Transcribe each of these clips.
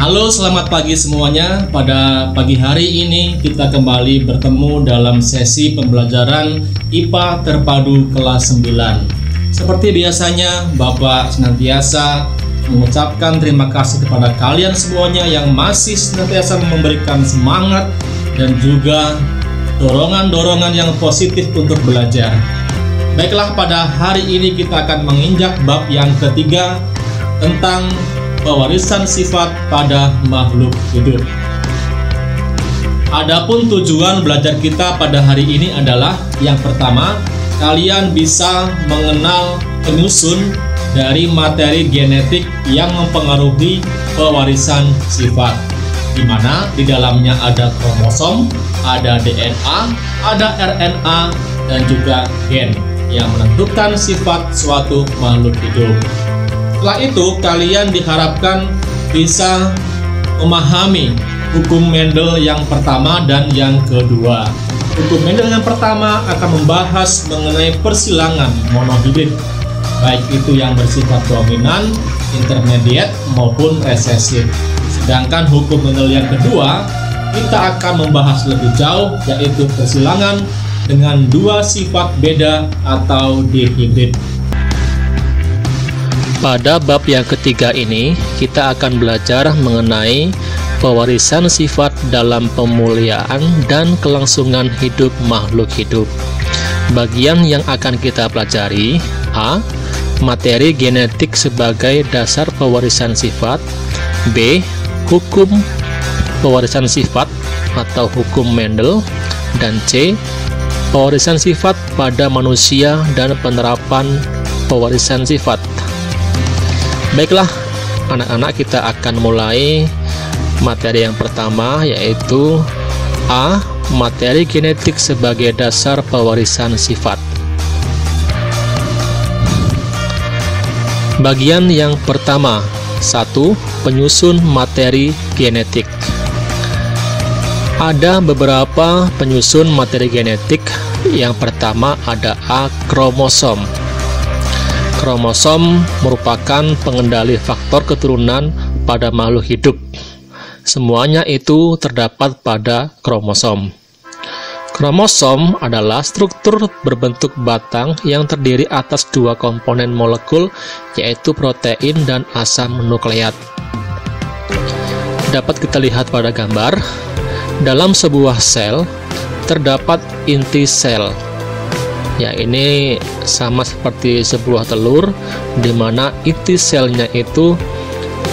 Halo, selamat pagi semuanya. Pada pagi hari ini kita kembali bertemu dalam sesi pembelajaran IPA Terpadu kelas 9. Seperti biasanya, Bapak senantiasa mengucapkan terima kasih kepada kalian semuanya yang masih senantiasa memberikan semangat dan juga dorongan-dorongan yang positif untuk belajar. Baiklah, pada hari ini kita akan menginjak bab yang ketiga tentang pewarisan sifat pada makhluk hidup. Adapun tujuan belajar kita pada hari ini adalah yang pertama, kalian bisa mengenal penyusun dari materi genetik yang mempengaruhi pewarisan sifat, di mana di dalamnya ada kromosom, ada DNA, ada RNA, dan juga gen yang menentukan sifat suatu makhluk hidup. Setelah itu, kalian diharapkan bisa memahami hukum Mendel yang pertama dan yang kedua. Hukum Mendel yang pertama akan membahas mengenai persilangan monohibrid, baik itu yang bersifat dominan, intermediate, maupun resesif. Sedangkan hukum Mendel yang kedua, kita akan membahas lebih jauh, yaitu persilangan dengan dua sifat beda atau dihibrid. Pada bab yang ketiga ini, kita akan belajar mengenai pewarisan sifat dalam pemuliaan dan kelangsungan hidup makhluk hidup. Bagian yang akan kita pelajari: A. Materi genetik sebagai dasar pewarisan sifat. B. Hukum pewarisan sifat atau hukum Mendel. Dan C. Pewarisan sifat pada manusia dan penerapan pewarisan sifat. Baiklah, anak-anak, kita akan mulai materi yang pertama, yaitu A. Materi genetik sebagai dasar pewarisan sifat. Bagian yang pertama, 1. Penyusun materi genetik. Ada beberapa penyusun materi genetik. Yang pertama ada A. Kromosom. Kromosom merupakan pengendali faktor keturunan pada makhluk hidup. Semuanya itu terdapat pada kromosom. Kromosom adalah struktur berbentuk batang yang terdiri atas dua komponen molekul, yaitu protein dan asam nukleat. Dapat kita lihat pada gambar. Dalam sebuah sel terdapat inti sel. Ya, ini sama seperti sebuah telur, di mana inti selnya itu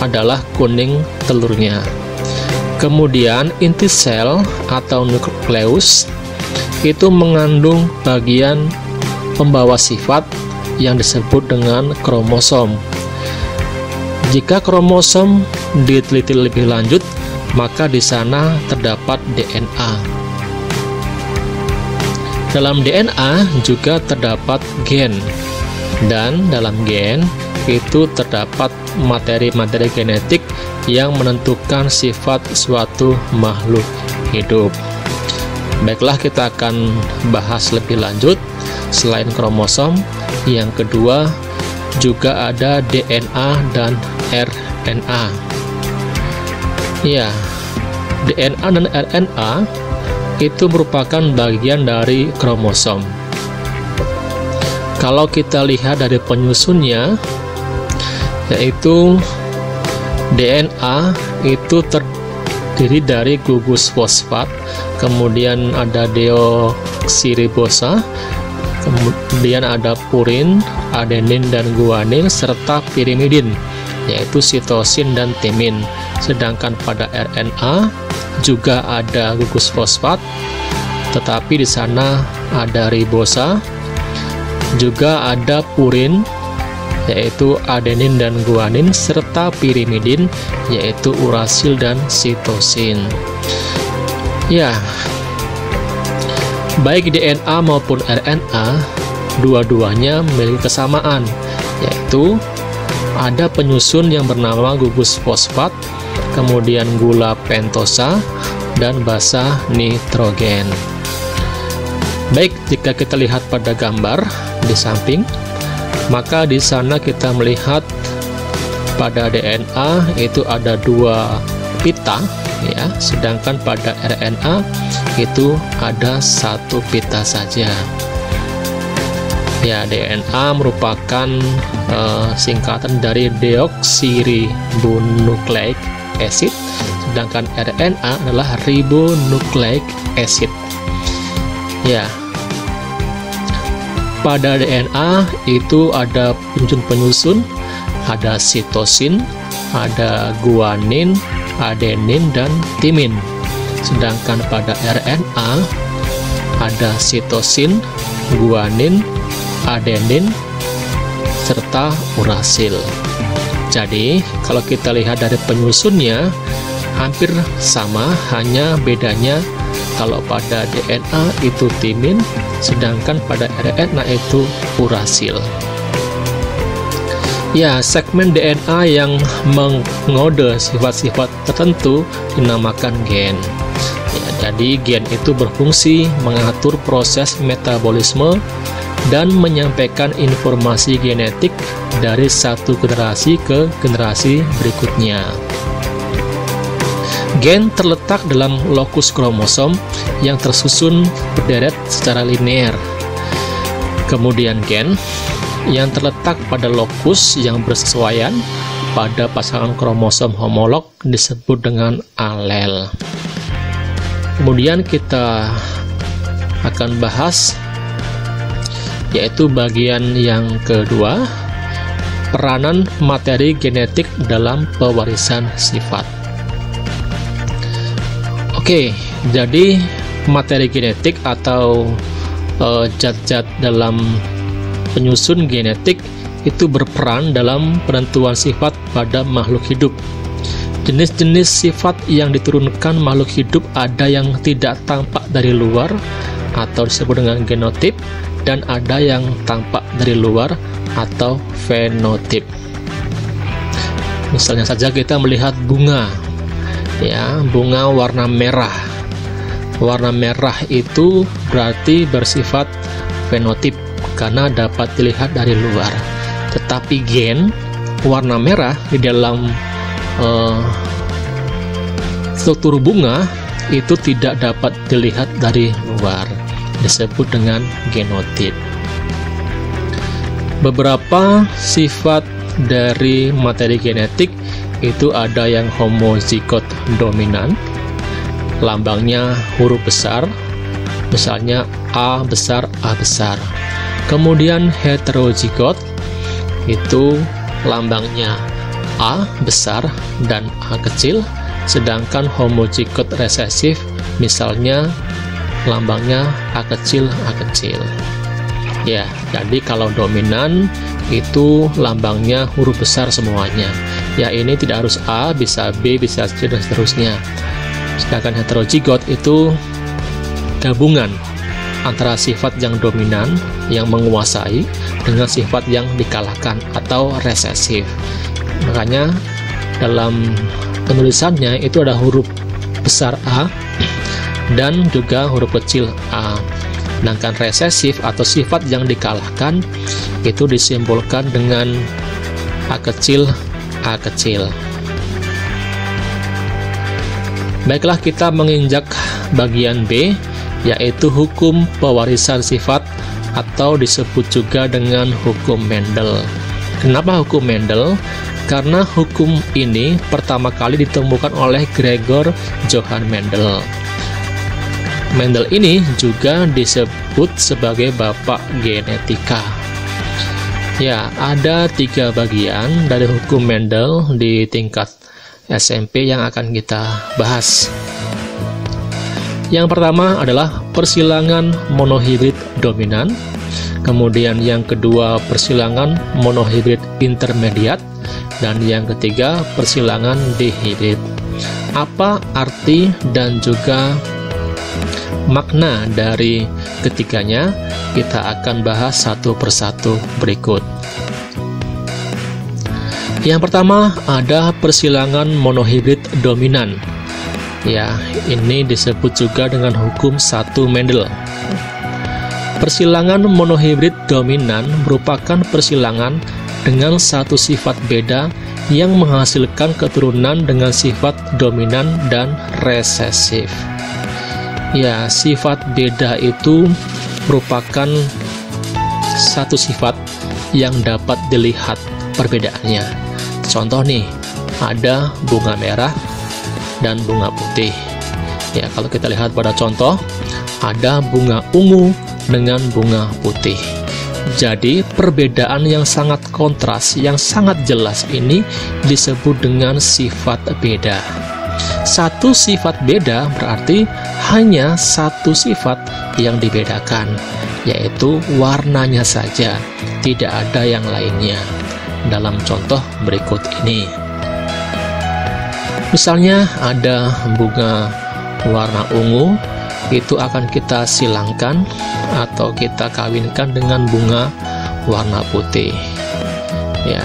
adalah kuning telurnya. Kemudian inti sel atau nukleus itu mengandung bagian pembawa sifat yang disebut dengan kromosom. Jika kromosom diteliti lebih lanjut, maka di sana terdapat DNA. Dalam DNA juga terdapat gen, dan dalam gen itu terdapat materi-materi genetik yang menentukan sifat suatu makhluk hidup. Baiklah, kita akan bahas lebih lanjut. Selain kromosom, yang kedua juga ada DNA dan RNA. Ya, DNA dan RNA itu merupakan bagian dari kromosom. Kalau kita lihat dari penyusunnya, yaitu DNA itu terdiri dari gugus fosfat, kemudian ada deoksiribosa, kemudian ada purin, adenin dan guanin, serta pirimidin, yaitu sitosin dan timin. Sedangkan pada RNA juga ada gugus fosfat, tetapi di sana ada ribosa, juga ada purin, yaitu adenin dan guanin, serta pirimidin, yaitu urasil dan sitosin. Ya, baik DNA maupun RNA, dua-duanya memiliki kesamaan, yaitu ada penyusun yang bernama gugus fosfat, kemudian gula pentosa, dan basa nitrogen. Baik, jika kita lihat pada gambar di samping, maka di sana kita melihat pada DNA itu ada dua pita ya, sedangkan pada RNA itu ada 1 pita saja. Ya, DNA merupakan singkatan dari deoksiribonukleik acid, sedangkan RNA adalah ribonukleik acid. Ya, pada DNA itu ada penyusun-penyusun, ada sitosin, ada guanin, adenin, dan timin. Sedangkan pada RNA ada sitosin, guanin, adenin, serta urasil. Jadi kalau kita lihat dari penyusunnya hampir sama, hanya bedanya kalau pada DNA itu timin, sedangkan pada RNA itu urasil. Ya, segmen DNA yang mengode sifat-sifat tertentu dinamakan gen. Ya, jadi gen itu berfungsi mengatur proses metabolisme dan menyampaikan informasi genetik dari satu generasi ke generasi berikutnya. Gen terletak dalam lokus kromosom yang tersusun berderet secara linear. Kemudian gen yang terletak pada lokus yang bersesuaian pada pasangan kromosom homolog disebut dengan alel. Kemudian kita akan bahas yaitu bagian yang kedua, peranan materi genetik dalam pewarisan sifat. Oke, jadi materi genetik atau zat-zat dalam penyusun genetik itu berperan dalam penentuan sifat pada makhluk hidup. Jenis-jenis sifat yang diturunkan makhluk hidup ada yang tidak tampak dari luar atau disebut dengan genotip, dan ada yang tampak dari luar atau fenotip. Misalnya saja kita melihat bunga, ya, bunga warna merah. Warna merah itu berarti bersifat fenotip karena dapat dilihat dari luar. Tetapi gen warna merah di dalam struktur bunga itu tidak dapat dilihat dari luar, disebut dengan genotip. Beberapa sifat dari materi genetik itu ada yang homozigot dominan, lambangnya huruf besar, misalnya A besar, A besar. Kemudian heterozigot itu lambangnya A besar dan A kecil, sedangkan homozigot resesif misalnya lambangnya A kecil, A kecil. Ya, jadi kalau dominan itu lambangnya huruf besar semuanya. Ya, ini tidak harus A, bisa B, bisa C, dan seterusnya. Sedangkan heterozigot itu gabungan antara sifat yang dominan yang menguasai dengan sifat yang dikalahkan atau resesif. Makanya dalam penulisannya itu ada huruf besar A dan juga huruf kecil a. Sedangkan resesif atau sifat yang dikalahkan itu disimbolkan dengan A kecil, A kecil. Baiklah, kita menginjak bagian B, yaitu hukum pewarisan sifat atau disebut juga dengan hukum Mendel. Kenapa hukum Mendel? Karena hukum ini pertama kali ditemukan oleh Gregor Johann Mendel. Mendel ini juga disebut sebagai bapak genetika. Ya, ada 3 bagian dari hukum Mendel di tingkat SMP yang akan kita bahas. Yang pertama adalah persilangan monohibrid dominan, kemudian yang kedua persilangan monohibrid intermediat, dan yang ketiga persilangan dihibrid. Apa arti dan juga makna dari ketiganya? Kita akan bahas satu persatu berikut. Yang pertama ada persilangan monohibrid dominan. Ya, ini disebut juga dengan hukum 1 Mendel. Persilangan monohibrid dominan merupakan persilangan dengan satu sifat beda yang menghasilkan keturunan dengan sifat dominan dan resesif. Ya, sifat beda itu merupakan satu sifat yang dapat dilihat perbedaannya. Contoh nih, ada bunga merah dan bunga putih. Ya, kalau kita lihat pada contoh, ada bunga ungu dengan bunga putih. Jadi perbedaan yang sangat kontras, yang sangat jelas ini disebut dengan sifat beda. Satu sifat beda berarti hanya satu sifat yang dibedakan, yaitu warnanya saja, tidak ada yang lainnya. Dalam contoh berikut ini, misalnya ada bunga warna ungu, itu akan kita silangkan atau kita kawinkan dengan bunga warna putih. Ya,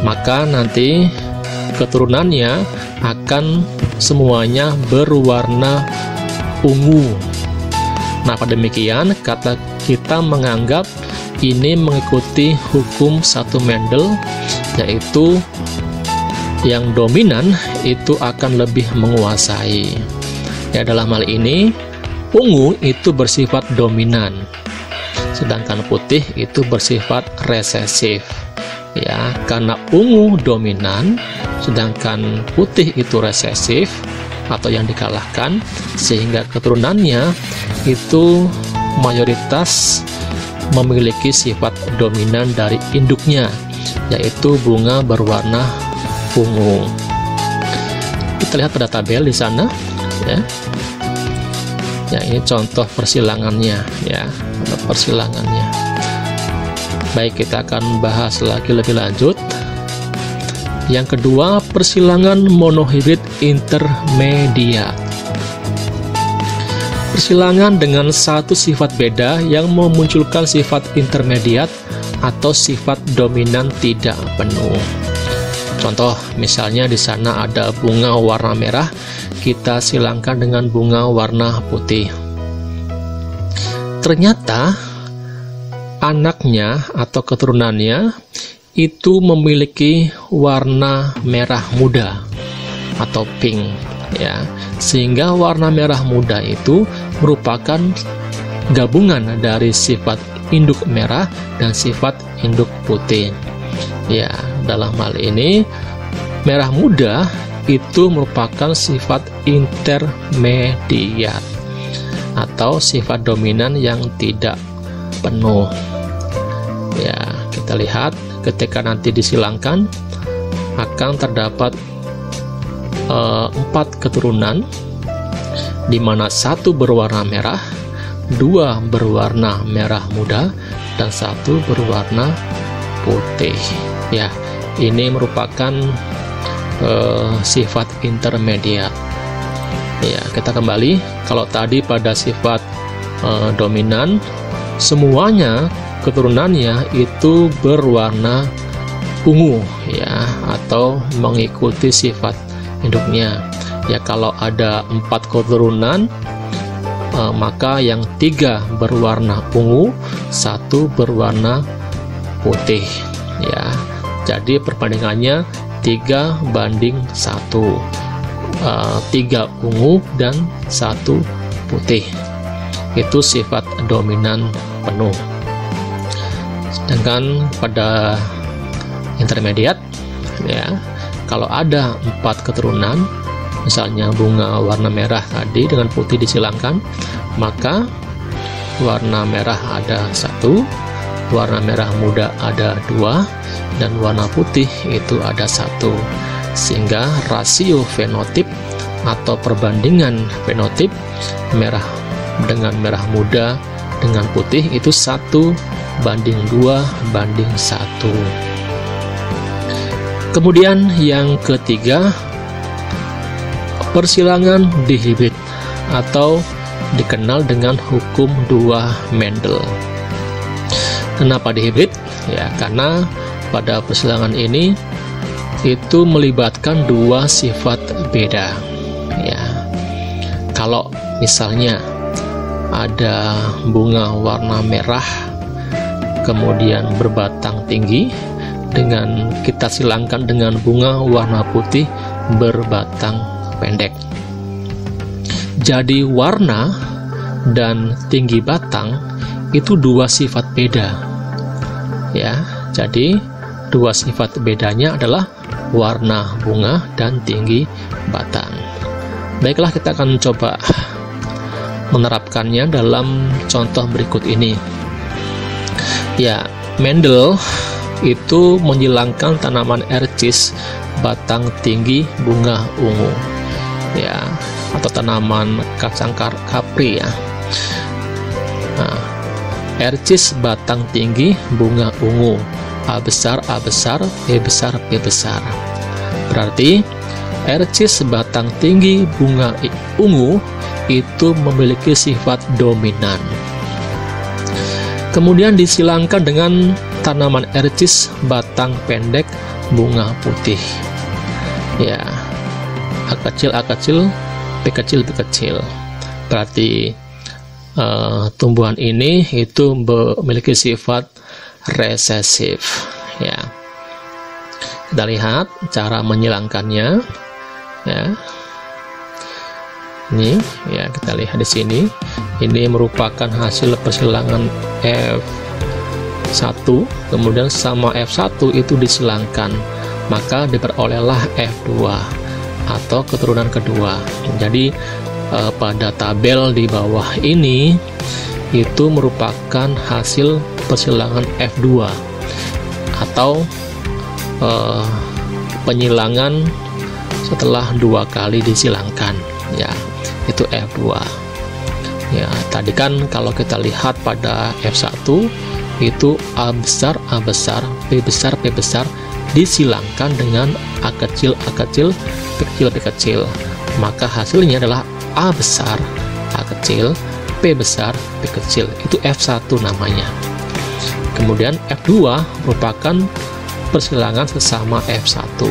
maka nanti keturunannya akan semuanya berwarna ungu. Nah, pada demikian kita menganggap ini mengikuti hukum satu Mendel, yaitu yang dominan itu akan lebih menguasai. Ya, dalam hal ini ungu itu bersifat dominan, sedangkan putih itu bersifat resesif. Ya, karena ungu dominan sedangkan putih itu resesif atau yang dikalahkan, sehingga keturunannya itu mayoritas memiliki sifat dominan dari induknya, yaitu bunga berwarna ungu. Kita lihat pada tabel di sana, ya. Ya, ini contoh persilangannya, ya, persilangannya. Baik, kita akan bahas lagi lebih lanjut. Yang kedua, persilangan monohibrid intermediat. Persilangan dengan satu sifat beda yang memunculkan sifat intermediat atau sifat dominan tidak penuh. Contoh, misalnya di sana ada bunga warna merah, kita silangkan dengan bunga warna putih. Ternyata anaknya atau keturunannya itu memiliki warna merah muda atau pink, ya, sehingga warna merah muda itu merupakan gabungan dari sifat induk merah dan sifat induk putih. Ya, dalam hal ini merah muda itu merupakan sifat intermediat atau sifat dominan yang tidak penuh. Ya, kita lihat ketika nanti disilangkan akan terdapat 4 keturunan, di mana 1 berwarna merah, 2 berwarna merah muda, dan 1 berwarna putih. Ya, ini merupakan sifat intermediat. Ya, kita kembali, kalau tadi pada sifat dominan semuanya keturunannya itu berwarna ungu, ya, atau mengikuti sifat induknya. Ya, kalau ada 4 keturunan, maka yang 3 berwarna ungu, 1 berwarna putih. Ya, jadi perbandingannya 3:1, 3 ungu dan 1 putih. Itu sifat dominan penuh. Sedangkan pada intermediat, ya, kalau ada 4 keturunan, misalnya bunga warna merah tadi dengan putih disilangkan, maka warna merah ada 1, warna merah muda ada 2, dan warna putih itu ada 1, sehingga rasio fenotip atau perbandingan fenotip merah dengan merah muda dengan putih itu 1:2:1. Kemudian yang ketiga, persilangan dihibrid atau dikenal dengan hukum 2 Mendel. Kenapa dihibrid? Ya, karena pada persilangan ini itu melibatkan 2 sifat beda. Ya, kalau misalnya ada bunga warna merah kemudian berbatang tinggi dengan kita silangkan dengan bunga warna putih berbatang pendek. Jadi warna dan tinggi batang itu dua sifat beda ya. Jadi dua sifat bedanya adalah warna bunga dan tinggi batang. Baiklah, kita akan coba menerapkannya dalam contoh berikut ini. Ya, Mendel itu menyilangkan tanaman ercis batang tinggi bunga ungu ya, atau tanaman kacang kapri ya. Nah, ercis batang tinggi bunga ungu, A besar, B besar, B besar. Berarti ercis batang tinggi bunga ungu itu memiliki sifat dominan. Kemudian disilangkan dengan tanaman ercis batang pendek bunga putih ya, A kecil, B kecil, B kecil. Berarti tumbuhan ini itu memiliki sifat resesif ya. Kita lihat cara menyilangkannya ya. Ini ya, kita lihat di sini. Ini merupakan hasil persilangan F1, kemudian sama F1 itu disilangkan, maka diperolehlah F2 atau keturunan kedua. Jadi pada tabel di bawah ini itu merupakan hasil persilangan F2 atau penyilangan setelah 2 kali disilangkan ya, itu F2 ya. Tadi kan kalau kita lihat pada F1 itu A besar, B besar, B besar disilangkan dengan A kecil, B kecil, B kecil, maka hasilnya adalah A besar, A kecil, B besar, B kecil. Itu F1 namanya. Kemudian F2 merupakan persilangan sesama F1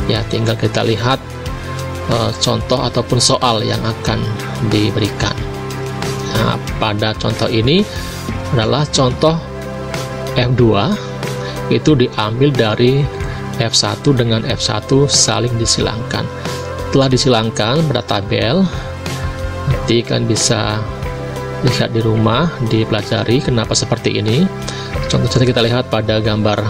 ya. Tinggal kita lihat contoh ataupun soal yang akan diberikan. Nah, pada contoh ini adalah contoh F2 itu diambil dari F1 dengan F1 saling disilangkan. Setelah disilangkan pada tabel, nanti kan bisa lihat di rumah, dipelajari kenapa seperti ini. Contoh-contoh kita lihat pada gambar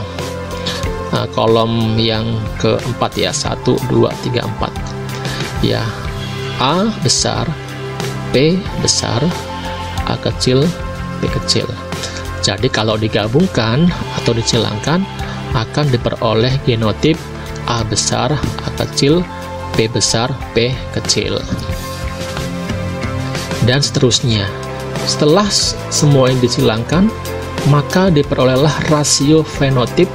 kolom yang keempat ya, 1, 2, 3, 4 ya. A besar, B besar, A kecil, B kecil. Jadi kalau digabungkan atau disilangkan akan diperoleh genotip A besar, A kecil, B besar, B kecil, dan seterusnya. Setelah semua yang disilangkan, maka diperolehlah rasio fenotip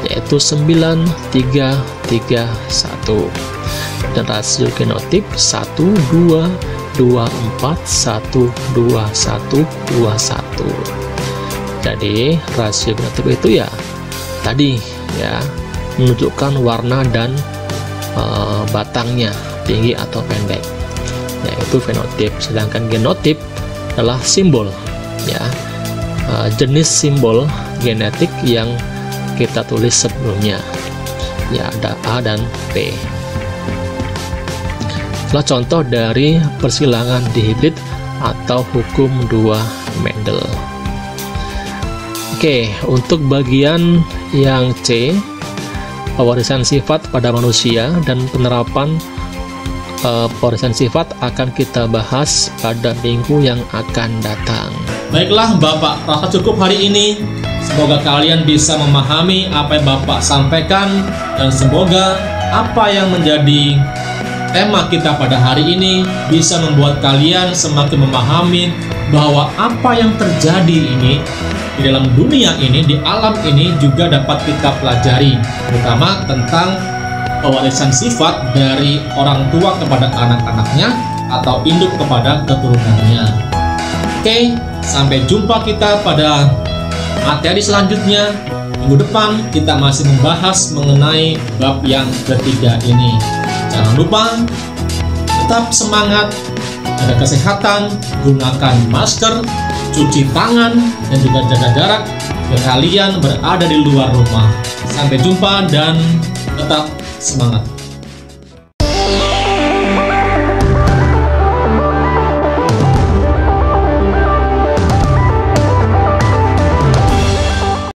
yaitu 9, 3, 3, 1, dan rasio genotip 1, 2, 2, 4, 1, 2, 1, 2, 1. Jadi rasio genotip itu ya tadi ya, menunjukkan warna dan batangnya tinggi atau pendek, yaitu fenotip. Sedangkan genotip adalah simbol ya, jenis simbol genetik yang kita tulis sebelumnya ya, ada A dan P. Itulah contoh dari persilangan dihibrid atau hukum 2 Mendel. Oke, untuk bagian yang C, pewarisan sifat pada manusia dan penerapan pewarisan sifat akan kita bahas pada minggu yang akan datang. Baiklah Bapak, rasa cukup hari ini. Semoga kalian bisa memahami apa yang Bapak sampaikan, dan semoga apa yang menjadi tema kita pada hari ini bisa membuat kalian semakin memahami bahwa apa yang terjadi ini di dalam dunia ini, di alam ini juga dapat kita pelajari, terutama tentang pewarisan sifat dari orang tua kepada anak-anaknya atau induk kepada keturunannya. Oke, sampai jumpa kita pada materi selanjutnya. Minggu depan kita masih membahas mengenai bab yang ketiga ini. Jangan lupa tetap semangat, jaga kesehatan, gunakan masker, cuci tangan, dan juga jaga jarak jika kalian berada di luar rumah. Sampai jumpa dan tetap semangat.